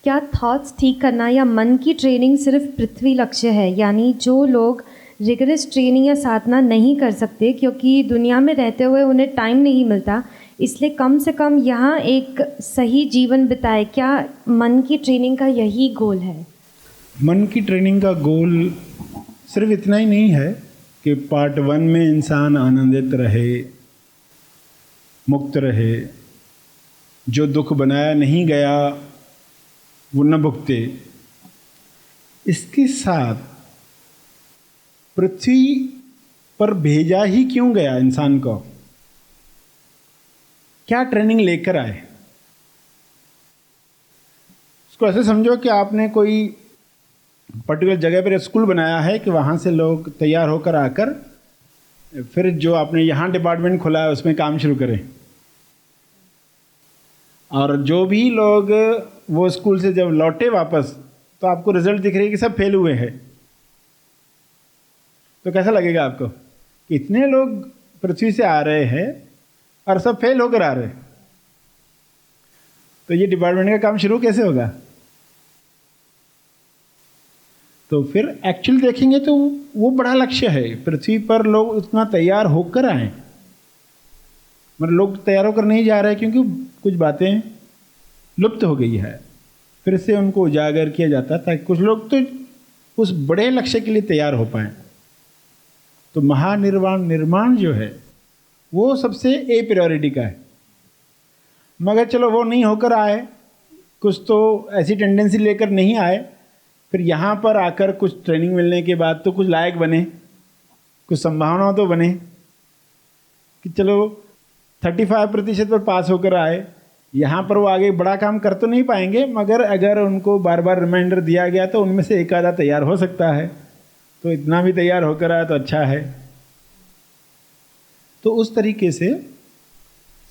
क्या थॉट्स ठीक करना या मन की ट्रेनिंग सिर्फ पृथ्वी लक्ष्य है? यानी जो लोग रिगरस ट्रेनिंग या साधना नहीं कर सकते क्योंकि दुनिया में रहते हुए उन्हें टाइम नहीं मिलता, इसलिए कम से कम यहाँ एक सही जीवन बिताए, क्या मन की ट्रेनिंग का यही गोल है? मन की ट्रेनिंग का गोल सिर्फ इतना ही नहीं है कि पार्ट 1 में इंसान आनंदित रहे, मुक्त रहे, जो दुख बनाया नहीं गया वो न भुगते। इसके साथ पृथ्वी पर भेजा ही क्यों गया इंसान को, क्या ट्रेनिंग लेकर आए। इसको ऐसे समझो कि आपने कोई पर्टिकुलर जगह पर स्कूल बनाया है कि वहाँ से लोग तैयार होकर आकर फिर जो आपने यहाँ डिपार्टमेंट खोला है उसमें काम शुरू करें, और जो भी लोग वो स्कूल से जब लौटे वापस तो आपको रिजल्ट दिख रही है कि सब फेल हुए हैं, तो कैसा लगेगा आपको कि इतने लोग पृथ्वी से आ रहे हैं और सब फेल होकर आ रहे हैं, तो ये डिपार्टमेंट का काम शुरू कैसे होगा। तो फिर एक्चुअल देखेंगे तो वो बड़ा लक्ष्य है, पृथ्वी पर लोग उतना तैयार होकर आए, मतलब लोग तैयार होकर नहीं जा रहे क्योंकि कुछ बातें लुप्त हो गई है, फिर से उनको उजागर किया जाता है ताकि कुछ लोग तो उस बड़े लक्ष्य के लिए तैयार हो पाएँ। तो महानिर्वाण निर्माण जो है वो सबसे ए प्रायोरिटी का है, मगर चलो वो नहीं होकर आए, कुछ तो ऐसी टेंडेंसी लेकर नहीं आए, फिर यहाँ पर आकर कुछ ट्रेनिंग मिलने के बाद तो कुछ लायक बने, कुछ संभावना तो बने कि चलो 35% पर पास होकर आए। यहाँ पर वो आगे बड़ा काम कर तो नहीं पाएंगे, मगर अगर उनको बार बार रिमाइंडर दिया गया तो उनमें से एक आधा तैयार हो सकता है, तो इतना भी तैयार होकर आया तो अच्छा है। तो उस तरीके से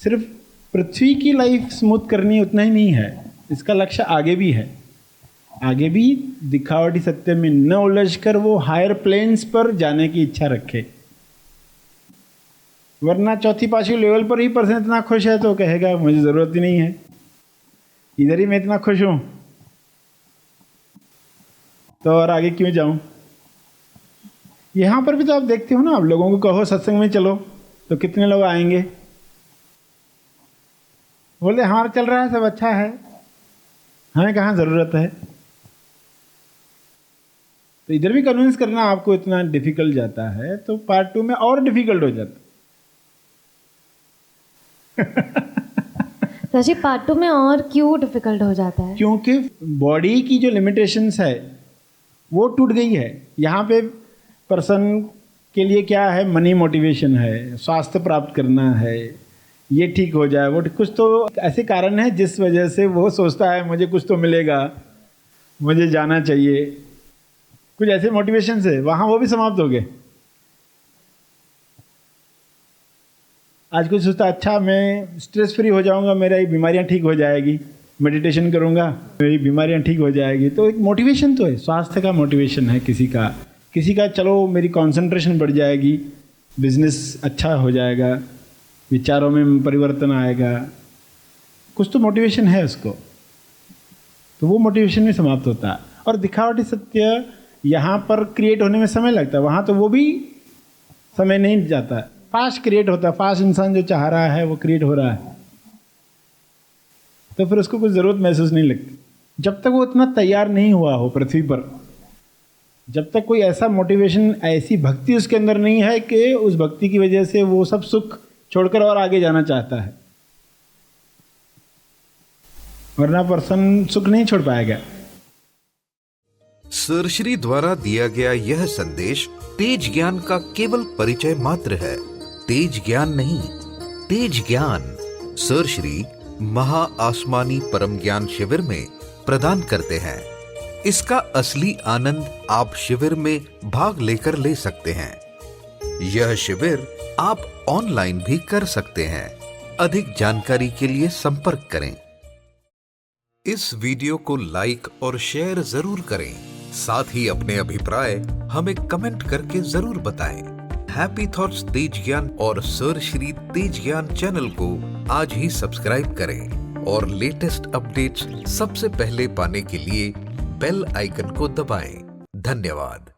सिर्फ पृथ्वी की लाइफ स्मूथ करनी उतना ही नहीं है, इसका लक्ष्य आगे भी है। आगे भी दिखावटी सत्य में न उलझकर वो हायर प्लेन्स पर जाने की इच्छा रखे, वरना चौथी पांचवी लेवल पर ही पर्सन इतना खुश है तो कहेगा मुझे ज़रूरत ही नहीं है, इधर ही मैं इतना खुश हूँ तो और आगे क्यों जाऊँ। यहाँ पर भी तो आप देखते हो ना, आप लोगों को कहो सत्संग में चलो तो कितने लोग आएंगे, बोले हमारा चल रहा है सब अच्छा है, हमें कहाँ ज़रूरत है। तो इधर भी कन्विंस करना आपको इतना डिफिकल्ट जाता है तो पार्ट 2 में और डिफिकल्ट हो जाता सर जी, पार्ट 2 में और क्यों डिफिकल्ट हो जाता है? क्योंकि बॉडी की जो लिमिटेशंस है वो टूट गई है। यहाँ पे पर्सन के लिए क्या है, मनी मोटिवेशन है, स्वास्थ्य प्राप्त करना है, ये ठीक हो जाए, वो कुछ तो ऐसे कारण है जिस वजह से वो सोचता है मुझे कुछ तो मिलेगा, मुझे जाना चाहिए, कुछ ऐसे मोटिवेशन है, वहाँ वो भी समाप्त हो गए। आज कुछ सोचता अच्छा मैं स्ट्रेस फ्री हो जाऊंगा, मेरी बीमारियां ठीक हो जाएगी, मेडिटेशन करूंगा मेरी बीमारियां ठीक हो जाएगी, तो एक मोटिवेशन तो है, स्वास्थ्य का मोटिवेशन है किसी का चलो मेरी कंसंट्रेशन बढ़ जाएगी, बिजनेस अच्छा हो जाएगा, विचारों में परिवर्तन आएगा, कुछ तो मोटिवेशन है उसको, तो वो मोटिवेशन भी समाप्त होता है। और दिखावटी सत्य यहाँ पर क्रिएट होने में समय लगता है, वहाँ तो वो भी समय नहीं जाता है, फास्ट क्रिएट होता है, फास्ट इंसान जो चाह रहा है वो क्रिएट हो रहा है, तो फिर उसको कुछ ज़रूरत महसूस नहीं लगती। जब तक वो इतना तैयार नहीं हुआ हो पृथ्वी पर, जब तक कोई ऐसा मोटिवेशन, ऐसी भक्ति उसके अंदर नहीं है कि उस भक्ति की वजह से वो सब सुख छोड़कर और आगे जाना चाहता है, वरना पर्सन सुख नहीं छोड़ पाएगा। सर श्री द्वारा दिया गया यह संदेश तेज ज्ञान का केवल परिचय मात्र है, तेज ज्ञान नहीं, तेज ज्ञान सर श्री महा आसमानी परम ज्ञान शिविर में प्रदान करते हैं। इसका असली आनंद आप शिविर में भाग लेकर ले सकते हैं। यह शिविर आप ऑनलाइन भी कर सकते हैं। अधिक जानकारी के लिए संपर्क करें। इस वीडियो को लाइक और शेयर जरूर करें, साथ ही अपने अभिप्राय हमें कमेंट करके जरूर बताएं। हैप्पी थॉट्स तेज ज्ञान और सर श्री तेज ज्ञान चैनल को आज ही सब्सक्राइब करें और लेटेस्ट अपडेट्स सबसे पहले पाने के लिए बेल आइकन को दबाएं। धन्यवाद।